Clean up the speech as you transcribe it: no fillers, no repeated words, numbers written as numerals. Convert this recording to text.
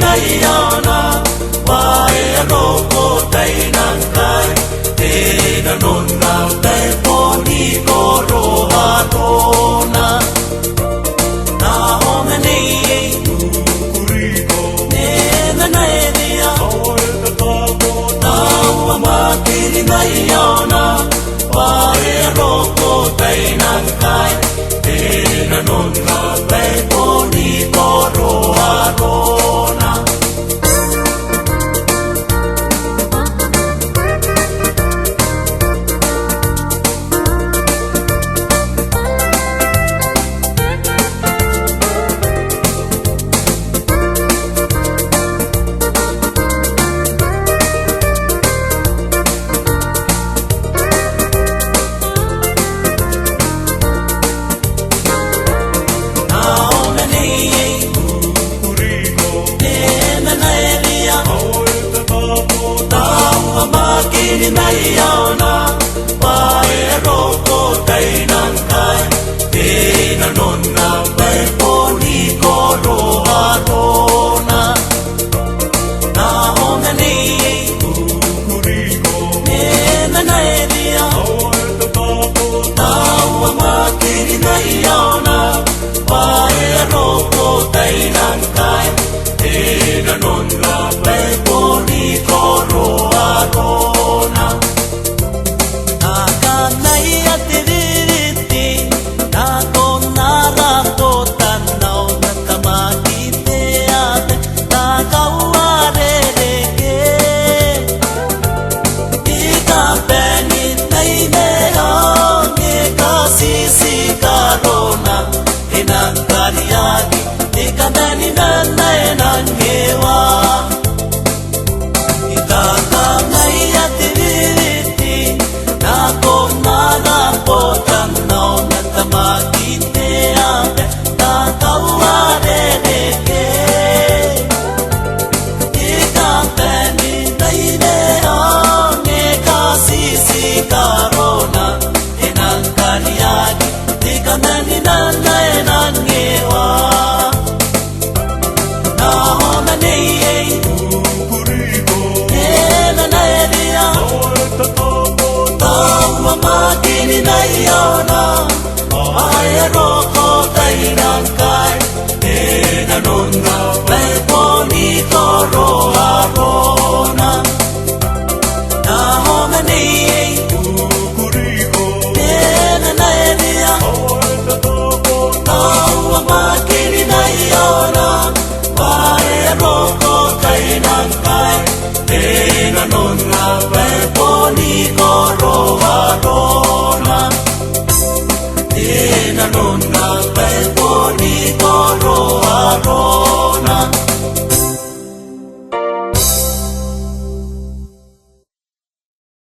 naiana wae roko tai nang kai te na non na tai poni koro atona na home nei kuriko ne na nai dia oi ta tamo na mama kiri naiana wae roko tai nang kai te na non na tai poni koro atona kiri naiana wae roko tai nang kai te na non na vai poni koro atona na home nei kuriko ne na nai dia oi ta tamo na mama kiri naiana wae roko tai nang kai te na non na vai poni koro atona naiana wae roko tai nang kai te na non na vai poni koro atona na home nei kuriko te na nai dia oi ta tamo na mama kiri naiana wae roko tai nang kai te na non na vai poni koro atona na non na vai poni koro